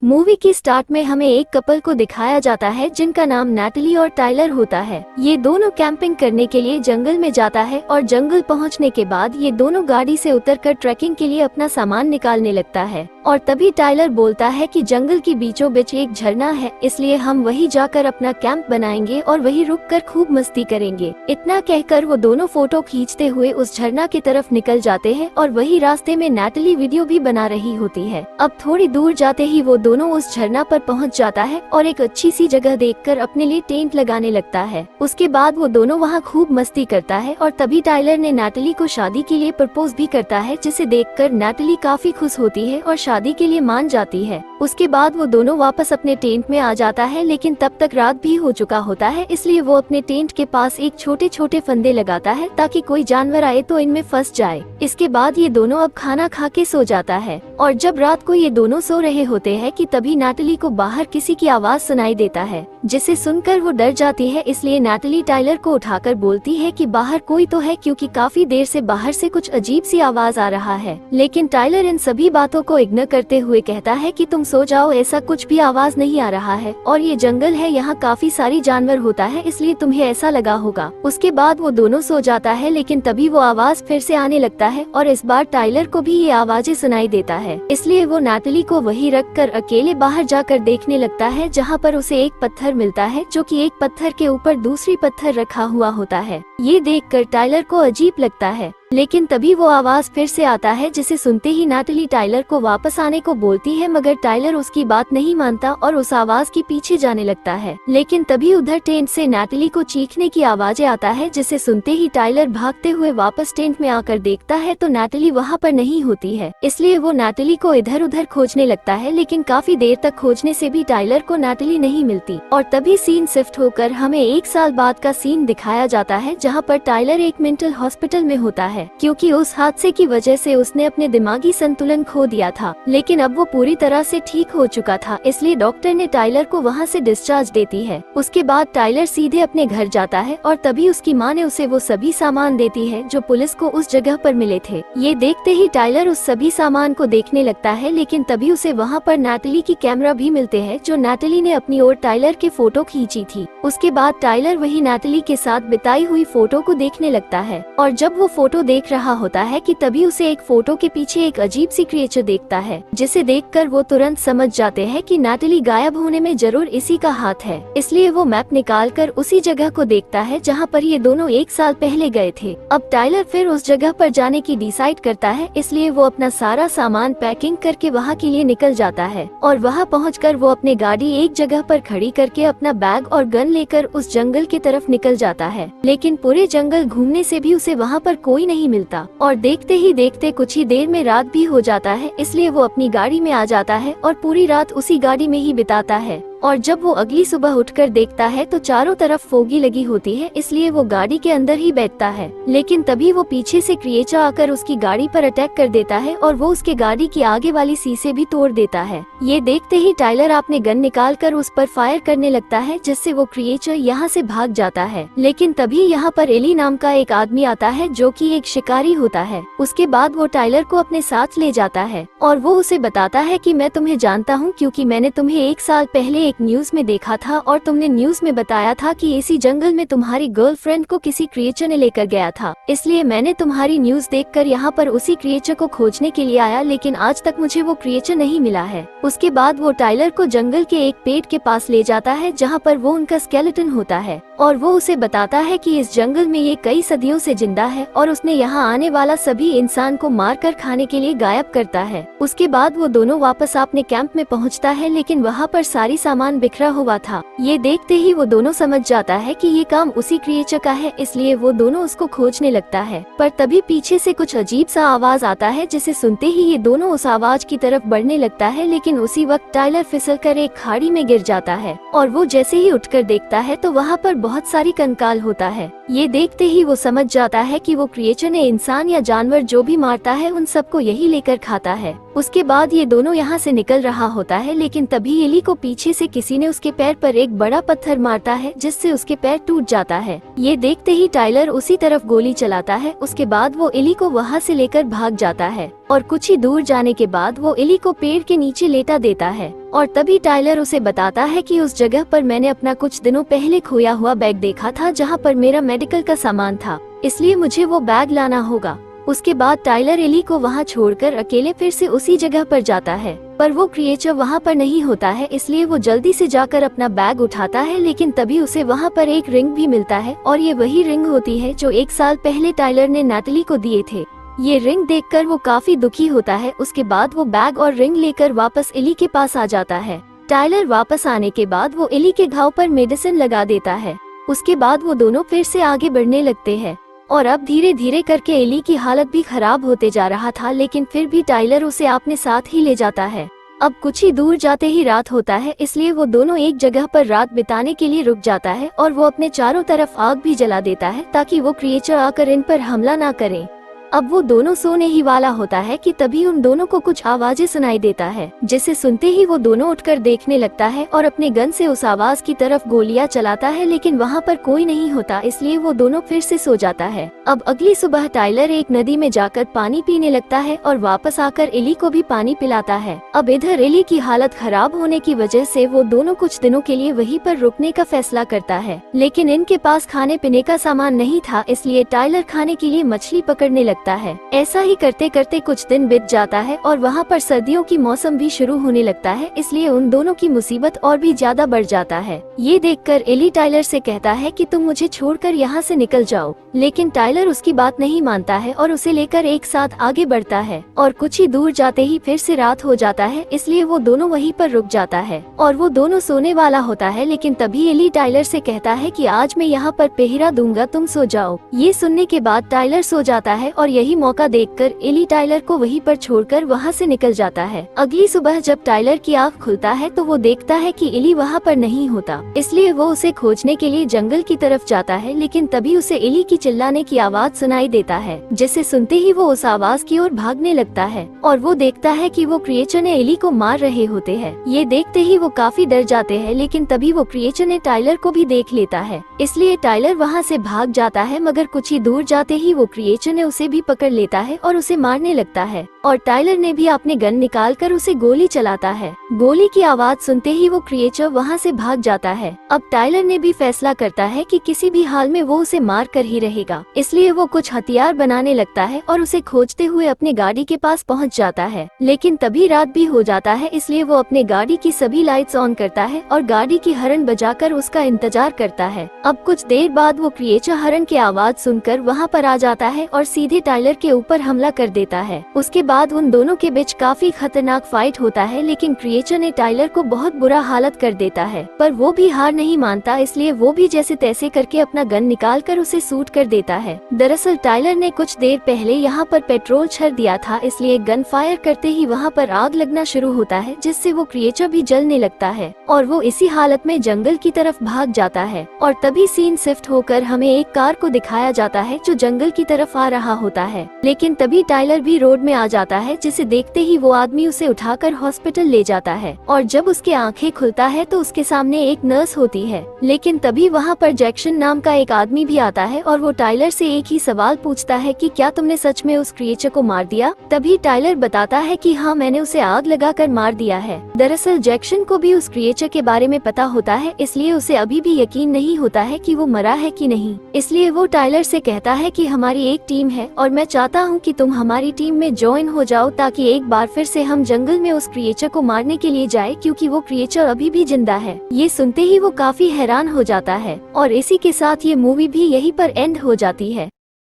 Movie की start में हमें एक कपल को दिखाया जाता है जिनका नाम नैटली और टाइलर होता है। ये दोनों कैंपिंग करने के लिए जंगल में जाता है और जंगल पहुंचने के बाद ये दोनों गाड़ी से उतरकर ट्रैकिंग के लिए अपना सामान निकालने लगता है। और तभी टाइलर बोलता है कि जंगल की बीचों बीच एक झरना है, इसलिए हम वहीं जाकर अपना कैंप बनाएंगे और वहीं रुककर खूब मस्ती करेंगे। इतना कहकर वो दोनों फोटो खींचते हुए उस झरना की तरफ निकल जाते हैं और वही रास्ते में नैटली वीडियो भी बना रही होती है। अब थोड़ी दूर जाते ही वो दोनों उस झरना पर पहुंच जाता है और एक अच्छी सी जगह देखकर अपने लिए टेंट लगाने लगता है। उसके बाद वो दोनों वहां खूब मस्ती करता है और तभी टाइलर ने नैटली को शादी के लिए प्रपोज भी करता है, जिसे देखकर नैटली काफी खुश होती है और शादी के लिए मान जाती है। उसके बाद वो दोनों वापस अपने टेंट में आ जाता है, लेकिन तब तक रात भी हो चुका होता है, इसलिए वो अपने टेंट के पास एक छोटे छोटे फंदे लगाता है ताकि कोई जानवर आए तो इनमें फंस जाए। इसके बाद ये दोनों अब खाना खा के सो जाता है और जब रात को ये दोनों सो रहे होते हैं कि तभी नैटली को बाहर किसी की आवाज सुनाई देता है, जिसे सुनकर वो डर जाती है। इसलिए नैटली टाइलर को उठाकर बोलती है कि बाहर कोई तो है, क्योंकि काफी देर से बाहर से कुछ अजीब सी आवाज आ रहा है। लेकिन टाइलर इन सभी बातों को इग्नोर करते हुए कहता है कि तुम सो जाओ, ऐसा कुछ भी आवाज नहीं आ रहा है और ये जंगल है, यहाँ काफी सारी जानवर होता है, इसलिए तुम्हें ऐसा लगा होगा। उसके बाद वो दोनों सो जाता है, लेकिन तभी वो आवाज फिर से आने लगता है और इस बार टाइलर को भी ये आवाजें सुनाई देता है। इसलिए वो नैटली को वहीं रखकर अकेले बाहर जाकर देखने लगता है, जहाँ पर उसे एक पत्थर मिलता है जो कि एक पत्थर के ऊपर दूसरी पत्थर रखा हुआ होता है। ये देखकर टाइलर को अजीब लगता है, लेकिन तभी वो आवाज फिर से आता है, जिसे सुनते ही नैटली टाइलर को वापस आने को बोलती है, मगर टाइलर उसकी बात नहीं मानता और उस आवाज के पीछे जाने लगता है। लेकिन तभी उधर टेंट से नैटली को चीखने की आवाजें आता है, जिसे सुनते ही टाइलर भागते हुए वापस टेंट में आकर देखता है तो नैटली वहाँ पर नहीं होती है। इसलिए वो नैटली को इधर उधर खोजने लगता है, लेकिन काफी देर तक खोजने से भी टाइलर को नैटली नहीं मिलती। और तभी सीन शिफ्ट होकर हमें 1 साल बाद का सीन दिखाया जाता है, जहाँ पर टाइलर एक मेंटल हॉस्पिटल में होता है, क्योंकि उस हादसे की वजह से उसने अपने दिमागी संतुलन खो दिया था। लेकिन अब वो पूरी तरह से ठीक हो चुका था, इसलिए डॉक्टर ने टाइलर को वहाँ से डिस्चार्ज देती है। उसके बाद टाइलर सीधे अपने घर जाता है और तभी उसकी माँ ने उसे वो सभी सामान देती है जो पुलिस को उस जगह पर मिले थे। ये देखते ही टाइलर उस सभी सामान को देखने लगता है, लेकिन तभी उसे वहाँ पर नैटली की कैमरा भी मिलते हैं, जो नैटली ने अपनी ओर टाइलर के फोटो खींची थी। उसके बाद टाइलर वही नैटली के साथ बिताई हुई फोटो को देखने लगता है और जब वो फोटो देख रहा होता है कि तभी उसे एक फोटो के पीछे एक अजीब सी क्रिएचर देखता है, जिसे देखकर वो तुरंत समझ जाते हैं कि नैटली गायब होने में जरूर इसी का हाथ है। इसलिए वो मैप निकालकर उसी जगह को देखता है जहाँ पर ये दोनों 1 साल पहले गए थे। अब टाइलर फिर उस जगह पर जाने की डिसाइड करता है, इसलिए वो अपना सारा सामान पैकिंग करके वहाँ के लिए निकल जाता है और वहाँ पहुँचकर वो अपनी गाड़ी एक जगह पर खड़ी करके अपना बैग और गन लेकर उस जंगल की तरफ निकल जाता है। लेकिन पूरे जंगल घूमने से भी उसे वहाँ पर कोई नहीं मिलता और देखते ही देखते कुछ ही देर में रात भी हो जाता है। इसलिए वो अपनी गाड़ी में आ जाता है और पूरी रात उसी गाड़ी में ही बिताता है। और जब वो अगली सुबह उठकर देखता है तो चारों तरफ फोगी लगी होती है, इसलिए वो गाड़ी के अंदर ही बैठता है। लेकिन तभी वो पीछे से क्रिएचर आकर उसकी गाड़ी पर अटैक कर देता है और वो उसके गाड़ी की आगे वाली शीशे भी तोड़ देता है। ये देखते ही टाइलर अपने गन निकालकर उस पर फायर करने लगता है, जिससे वो क्रिएचर यहाँ से भाग जाता है। लेकिन तभी यहाँ पर एली नाम का एक आदमी आता है, जो कि एक शिकारी होता है। उसके बाद वो टाइलर को अपने साथ ले जाता है और वो उसे बताता है कि मैं तुम्हें जानता हूँ, क्योंकि मैंने तुम्हें 1 साल पहले न्यूज में देखा था और तुमने न्यूज में बताया था कि इसी जंगल में तुम्हारी गर्लफ्रेंड को किसी क्रिएचर ने लेकर गया था। इसलिए मैंने तुम्हारी न्यूज देखकर यहाँ पर उसी क्रिएचर को खोजने के लिए आया, लेकिन आज तक मुझे वो क्रिएचर नहीं मिला है। उसके बाद वो टाइलर को जंगल के एक पेड़ के पास ले जाता है, जहाँ पर वो उनका स्केलेटन होता है और वो उसे बताता है कि इस जंगल में ये कई सदियों से जिंदा है और उसने यहाँ आने वाला सभी इंसान को मारकर खाने के लिए गायब करता है। उसके बाद वो दोनों वापस अपने कैंप में पहुँचता है, लेकिन वहाँ पर सारी सामान बिखरा हुआ था। ये देखते ही वो दोनों समझ जाता है कि ये काम उसी क्रिएचर का है, इसलिए वो दोनों उसको खोजने लगता है। पर तभी पीछे से कुछ अजीब सा आवाज आता है, जिसे सुनते ही ये दोनों उस आवाज की तरफ बढ़ने लगता है। लेकिन उसी वक्त टाइलर फिसलकर एक खाड़ी में गिर जाता है और वो जैसे ही उठकर देखता है तो वहाँ पर बहुत सारी कंकाल होता है। ये देखते ही वो समझ जाता है कि वो क्रिएचर ने इंसान या जानवर जो भी मारता है उन सबको यही लेकर खाता है। उसके बाद ये दोनों यहाँ से निकल रहा होता है, लेकिन तभी एली को पीछे से किसी ने उसके पैर पर एक बड़ा पत्थर मारता है, जिससे उसके पैर टूट जाता है। ये देखते ही टाइलर उसी तरफ गोली चलाता है। उसके बाद वो एली को वहाँ से लेकर भाग जाता है और कुछ ही दूर जाने के बाद वो एली को पेड़ के नीचे लेटा देता है और तभी टाइलर उसे बताता है कि उस जगह पर मैंने अपना कुछ दिनों पहले खोया हुआ बैग देखा था जहाँ पर मेरा मेडिकल का सामान था, इसलिए मुझे वो बैग लाना होगा। उसके बाद टाइलर एली को वहाँ छोड़कर अकेले फिर से उसी जगह पर जाता है, पर वो क्रिएचर वहाँ पर नहीं होता है, इसलिए वो जल्दी से जाकर अपना बैग उठाता है। लेकिन तभी उसे वहाँ पर एक रिंग भी मिलता है और ये वही रिंग होती है जो 1 साल पहले टाइलर ने नैटली को दिए थे। ये रिंग देखकर वो काफी दुखी होता है। उसके बाद वो बैग और रिंग लेकर वापस एली के पास आ जाता है। टाइलर वापस आने के बाद वो एली के घाव पर मेडिसिन लगा देता है। उसके बाद वो दोनों फिर से आगे बढ़ने लगते हैं और अब धीरे धीरे करके एली की हालत भी खराब होते जा रहा था, लेकिन फिर भी टाइलर उसे अपने साथ ही ले जाता है। अब कुछ ही दूर जाते ही रात होता है, इसलिए वो दोनों एक जगह पर रात बिताने के लिए रुक जाता है और वो अपने चारों तरफ आग भी जला देता है ताकि वो क्रिएचर आकर इन पर हमला ना करे। अब वो दोनों सोने ही वाला होता है कि तभी उन दोनों को कुछ आवाजें सुनाई देता है, जिसे सुनते ही वो दोनों उठकर देखने लगता है और अपने गन से उस आवाज की तरफ गोलियां चलाता है, लेकिन वहाँ पर कोई नहीं होता, इसलिए वो दोनों फिर से सो जाता है। अब अगली सुबह टाइलर एक नदी में जाकर पानी पीने लगता है और वापस आकर एली को भी पानी पिलाता है। अब इधर एली की हालत खराब होने की वजह से वो दोनों कुछ दिनों के लिए वहीं पर रुकने का फैसला करता है, लेकिन इनके पास खाने पीने का सामान नहीं था, इसलिए टाइलर खाने के लिए मछली पकड़ने लगता है। ऐसा ही करते करते कुछ दिन बीत जाता है और वहाँ पर सर्दियों की मौसम भी शुरू होने लगता है, इसलिए उन दोनों की मुसीबत और भी ज्यादा बढ़ जाता है। ये देखकर एली टाइलर से कहता है कि तुम मुझे छोड़कर यहाँ से निकल जाओ, लेकिन टाइलर उसकी बात नहीं मानता है और उसे लेकर एक साथ आगे बढ़ता है। और कुछ ही दूर जाते ही फिर से रात हो जाता है, इसलिए वो दोनों वहीं पर रुक जाता है और वो दोनों सोने वाला होता है, लेकिन तभी एली टाइलर से कहता है कि आज मैं यहाँ पर पहरा दूंगा, तुम सो जाओ। ये सुनने के बाद टाइलर सो जाता है और यही मौका देखकर एली टाइलर को वहीं पर छोड़कर वहाँ से निकल जाता है। अगली सुबह जब टाइलर की आँख खुलता है तो वो देखता है कि एली वहाँ पर नहीं होता, इसलिए वो उसे खोजने के लिए जंगल की तरफ जाता है, लेकिन तभी उसे एली की चिल्लाने की आवाज सुनाई देता है, जिसे सुनते ही वो उस आवाज की ओर भागने लगता है और वो देखता है कि वो क्रिएचर ने एली को मार रहे होते हैं। ये देखते ही वो काफी डर जाते हैं, लेकिन तभी वो क्रिएचर ने टाइलर को भी देख लेता है, इसलिए टाइलर वहाँ से भाग जाता है, मगर कुछ ही दूर जाते ही वो क्रिएचर ने उसे भी पकड़ लेता है और उसे मारने लगता है और टाइलर ने भी अपने गन निकालकर उसे गोली चलाता है। गोली की आवाज सुनते ही वो क्रिएचर वहाँ से भाग जाता है। अब टाइलर ने भी फैसला करता है कि किसी भी हाल में वो उसे मार कर ही रहेगा, इसलिए वो कुछ हथियार बनाने लगता है और उसे खोजते हुए अपने गाड़ी के पास पहुँच जाता है। लेकिन तभी रात भी हो जाता है, इसलिए वो अपने गाड़ी की सभी लाइट्स ऑन करता है और गाड़ी की हॉर्न बजाकर उसका इंतजार करता है। अब कुछ देर बाद वो क्रिएचर हॉर्न की आवाज सुनकर वहाँ पर आ जाता है और सीधे टाइलर के ऊपर हमला कर देता है। उसके बाद उन दोनों के बीच काफी खतरनाक फाइट होता है, लेकिन क्रिएचर ने टाइलर को बहुत बुरा हालत कर देता है, पर वो भी हार नहीं मानता, इसलिए वो भी जैसे तैसे करके अपना गन निकालकर उसे शूट कर देता है। दरअसल टाइलर ने कुछ देर पहले यहाँ पर पेट्रोल छर दिया था, इसलिए गन फायर करते ही वहाँ पर आग लगना शुरू होता है, जिससे वो क्रिएचर भी जलने लगता है और वो इसी हालत में जंगल की तरफ भाग जाता है। और तभी सीन शिफ्ट होकर हमें एक कार को दिखाया जाता है जो जंगल की तरफ आ रहा होता है, लेकिन तभी टाइलर भी रोड में आ जाता है, जिसे देखते ही वो आदमी उसे उठाकर हॉस्पिटल ले जाता है। और जब उसके आंखें खुलता है तो उसके सामने एक नर्स होती है, लेकिन तभी वहाँ पर जैक्सन नाम का एक आदमी भी आता है और वो टाइलर से एक ही सवाल पूछता है कि क्या तुमने सच में उस क्रिएचर को मार दिया? तभी टाइलर बताता है कि हाँ, मैंने उसे आग लगाकर मार दिया है। दरअसल जैक्सन को भी उस क्रिएचर के बारे में पता होता है, इसलिए उसे अभी भी यकीन नहीं होता है कि वो मरा है कि नहीं, इसलिए वो टाइलर से कहता है कि हमारी एक टीम है और मैं चाहता हूँ कि तुम हमारी टीम में ज्वाइन हो जाओ, ताकि एक बार फिर से हम जंगल में उस क्रिएचर को मारने के लिए जाए, क्योंकि वो क्रिएचर अभी भी जिंदा है। ये सुनते ही वो काफी हैरान हो जाता है और इसी के साथ ये मूवी भी यहीं पर एंड हो जाती है।